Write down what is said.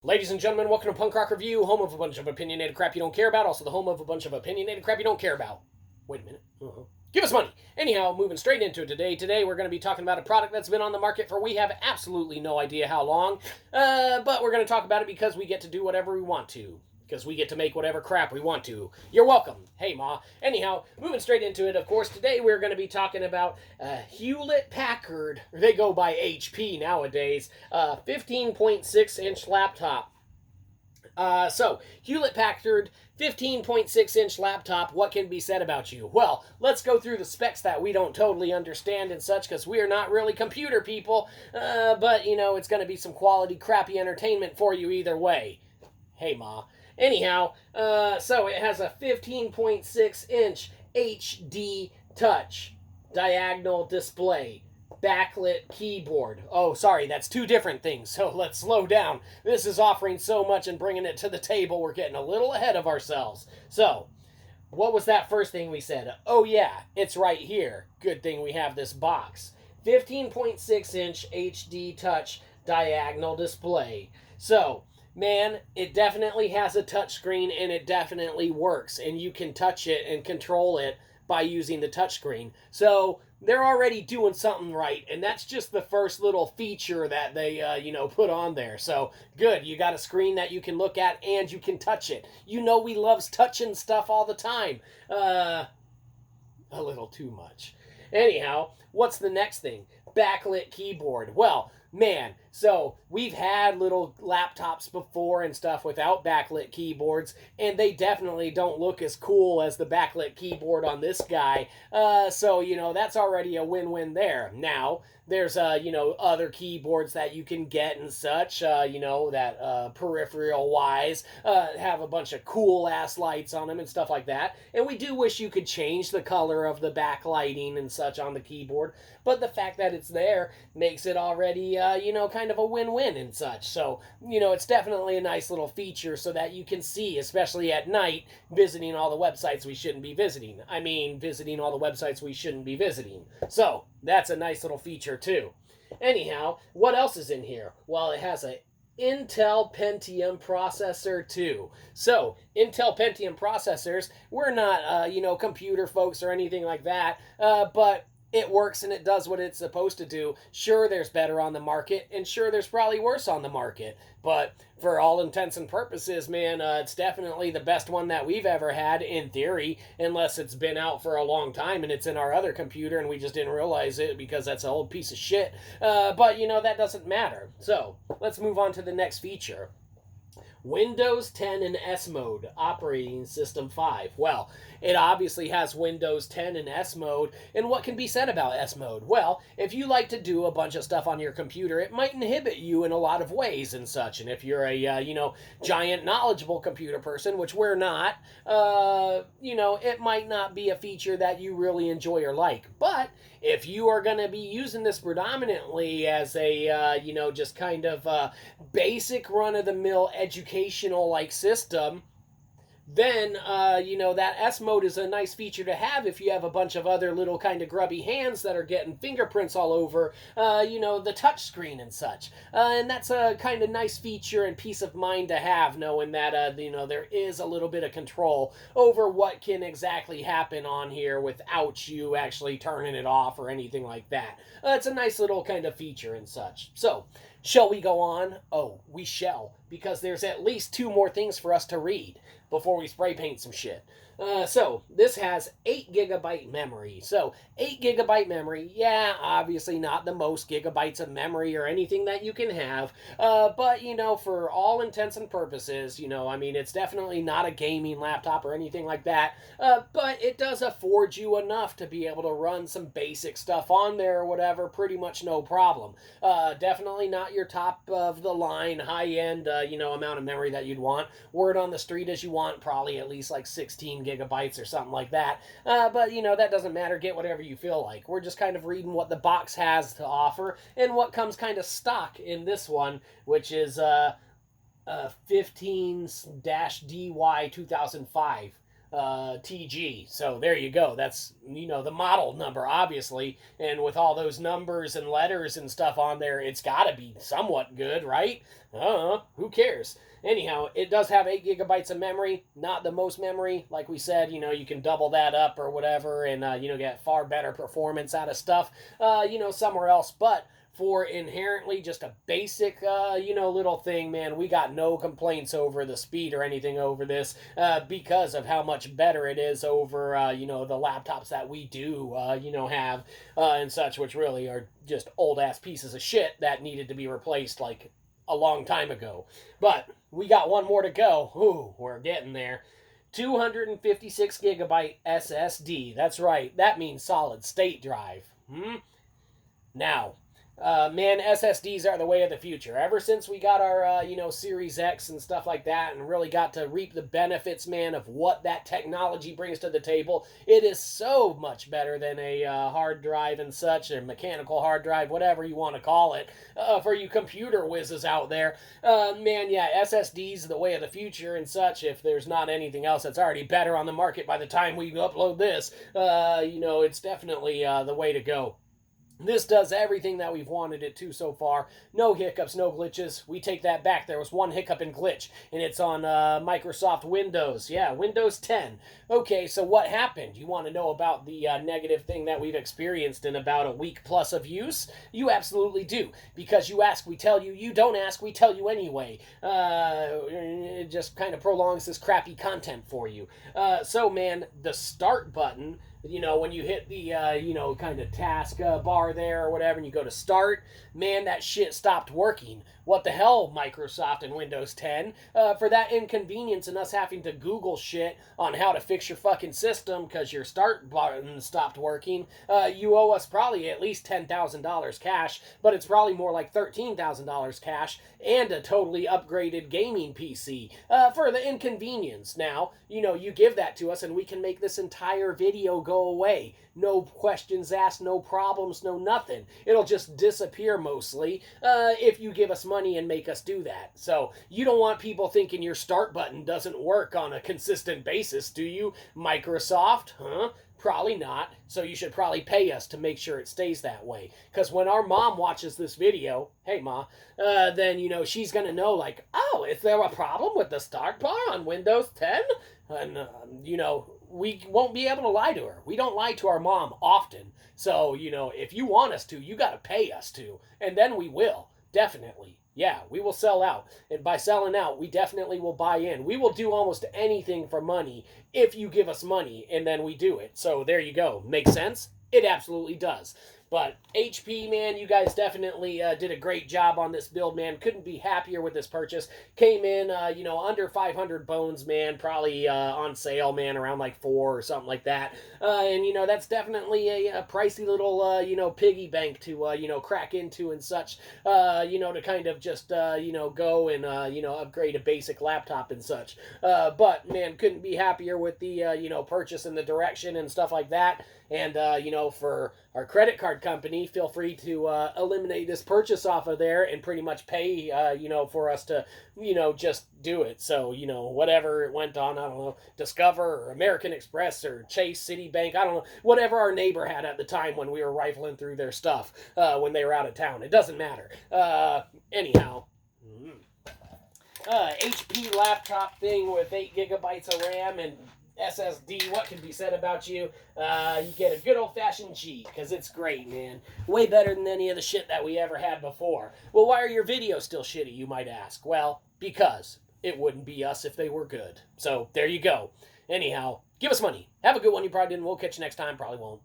Ladies and gentlemen, welcome to Punk Rock Review, home of a bunch of opinionated crap you don't care about, also the home of a bunch of opinionated crap you don't care about. Wait a minute. Give us money. Anyhow, moving straight into it today. Today we're going to be talking about a product that's been on the market for we have absolutely no idea how long, but we're going to talk about it because we get to do whatever we want to. Because we get to make whatever crap we want to. You're welcome. Hey, Ma. Anyhow, moving straight into it, of course, today we're going to be talking about Hewlett Packard. They go by HP nowadays. 15.6-inch laptop. So, Hewlett Packard 15.6-inch laptop, what can be said about you? Well, let's go through the specs that we don't totally understand and such, because we are not really computer people, but, you know, it's going to be some quality, crappy entertainment for you either way. Hey, Ma. Anyhow, so it has a 15.6-inch HD touch diagonal display backlit keyboard. Oh, sorry, that's two different things, so let's slow down. This is offering so much and bringing it to the table, we're getting a little ahead of ourselves. So, what was that first thing we said? Oh yeah, it's right here. Good thing we have this box. 15.6-inch HD touch diagonal display. So, man, it definitely has a touchscreen and it definitely works, and you can touch it and control it by using the touchscreen. So they're already doing something right, and that's just the first little feature that they put on there. So good, you got a screen that you can look at and you can touch it. You know we loves touching stuff all the time. A little too much. Anyhow, what's the next thing? Backlit keyboard. Well, man, so we've had little laptops before and stuff without backlit keyboards, and they definitely don't look as cool as the backlit keyboard on this guy. So, that's already a win-win there. Now, there's, other keyboards that you can get and such, that peripheral-wise have a bunch of cool-ass lights on them and stuff like that. And we do wish you could change the color of the backlighting and such on the keyboard, but the fact that it's there makes it already, kind of a win-win and such. So, it's definitely a nice little feature so that you can see, especially at night, visiting all the websites we shouldn't be visiting. I mean, visiting all the websites we shouldn't be visiting. So, that's a nice little feature too. Anyhow, what else is in here? Well, it has a Intel Pentium processor too. So, Intel Pentium processors, we're not, computer folks or anything like that, but it works and it does what it's supposed to do. Sure, there's better on the market, and sure, there's probably worse on the market. But for all intents and purposes, man, it's definitely the best one that we've ever had, in theory, unless it's been out for a long time and it's in our other computer and we just didn't realize it because that's an old piece of shit. But, that doesn't matter. So, let's move on to the next feature. Windows 10 and S mode, operating system 5. Well, it obviously has Windows 10 and S mode, and what can be said about S mode? Well, if you like to do a bunch of stuff on your computer, it might inhibit you in a lot of ways and such. And if you're a, giant knowledgeable computer person, which we're not, it might not be a feature that you really enjoy or like. But if you are going to be using this predominantly as a, just kind of basic run-of-the-mill educational like system, then that S mode is a nice feature to have if you have a bunch of other little kind of grubby hands that are getting fingerprints all over the touch screen and such, and that's a kind of nice feature and peace of mind to have, knowing that there is a little bit of control over what can exactly happen on here without you actually turning it off or anything like that. It's a nice little kind of feature and such. So, shall we go on? Oh, we shall, because there's at least two more things for us to read before we spray paint some shit. So, this has 8 gigabyte memory. So, 8 gigabyte memory, yeah, obviously not the most gigabytes of memory or anything that you can have, but, for all intents and purposes, it's definitely not a gaming laptop or anything like that, but it does afford you enough to be able to run some basic stuff on there or whatever, pretty much no problem. Definitely not your top of the line, high-end, amount of memory that you'd want. Word on the street is you want probably at least like 16 gigabytes or something like that. But, that doesn't matter. Get whatever you feel like. We're just kind of reading what the box has to offer and what comes kind of stock in this one, which is 15-DY 2005. TG. So there you go. That's, the model number, obviously. And with all those numbers and letters and stuff on there, it's got to be somewhat good, right? Who cares? Anyhow, it does have 8 gigabytes of memory. Not the most memory. Like we said, you can double that up or whatever and, get far better performance out of stuff, somewhere else. But for inherently just a basic, little thing, man, we got no complaints over the speed or anything over this because of how much better it is over, the laptops that we do, have and such, which really are just old-ass pieces of shit that needed to be replaced, like, a long time ago. But we got one more to go. Ooh, we're getting there. 256 gigabyte SSD. That's right. That means solid state drive. Now, man, SSDs are the way of the future. Ever since we got our, Series X and stuff like that and really got to reap the benefits, man, of what that technology brings to the table, it is so much better than a hard drive and such, a mechanical hard drive, whatever you want to call it, for you computer whizzes out there. Man, yeah, SSDs the way of the future and such. If there's not anything else that's already better on the market by the time we upload this, it's definitely the way to go. This does everything that we've wanted it to so far. No hiccups, no glitches. We take that back. There was one hiccup and glitch, and it's on Microsoft Windows. Yeah, Windows 10. Okay, so what happened? You want to know about the negative thing that we've experienced in about a week plus of use? You absolutely do. Because you ask, we tell you. You don't ask, we tell you anyway. It just kind of prolongs this crappy content for you. So, man, the start button, when you hit the, kind of task bar there or whatever, and you go to start, man, that shit stopped working. What the hell, Microsoft and Windows 10? For that inconvenience and us having to Google shit on how to fix your fucking system because your start button stopped working, you owe us probably at least $10,000 cash, but it's probably more like $13,000 cash and a totally upgraded gaming PC for the inconvenience. Now, you give that to us and we can make this entire video go away. No questions asked, no problems, no nothing. It'll just disappear mostly if you give us money and make us do that. So you don't want people thinking your start button doesn't work on a consistent basis, do you, Microsoft? Probably not. So you should probably pay us to make sure it stays that way. Because when our mom watches this video, hey Ma, then, she's going to know, like, oh, is there a problem with the start bar on Windows 10? And, we won't be able to lie to her. We don't lie to our mom often. So, if you want us to, you got to pay us to. And then we will. Definitely. Yeah, we will sell out. And by selling out, we definitely will buy in. We will do almost anything for money if you give us money, and then we do it. So there you go. Makes sense? It absolutely does. But HP, man, you guys definitely did a great job on this build, man. Couldn't be happier with this purchase. Came in, under 500 bones, man. Probably on sale, man, around like 4 or something like that. And, that's definitely a pricey little, piggy bank to, crack into and such, to kind of just, go and, upgrade a basic laptop and such. But, man, couldn't be happier with the, purchase and the direction and stuff like that. And, for our credit card company, feel free to eliminate this purchase off of there and pretty much pay, for us to, just do it. So, whatever it went on, I don't know, Discover or American Express or Chase, Citibank, I don't know, whatever our neighbor had at the time when we were rifling through their stuff when they were out of town. It doesn't matter. Anyhow. HP laptop thing with 8 gigabytes of RAM and SSD, what can be said about you? You get a good old-fashioned G, because it's great, man. Way better than any of the shit that we ever had before. Well, why are your videos still shitty, you might ask? Well, because it wouldn't be us if they were good. So, there you go. Anyhow, give us money. Have a good one. You probably didn't. We'll catch you next time. Probably won't.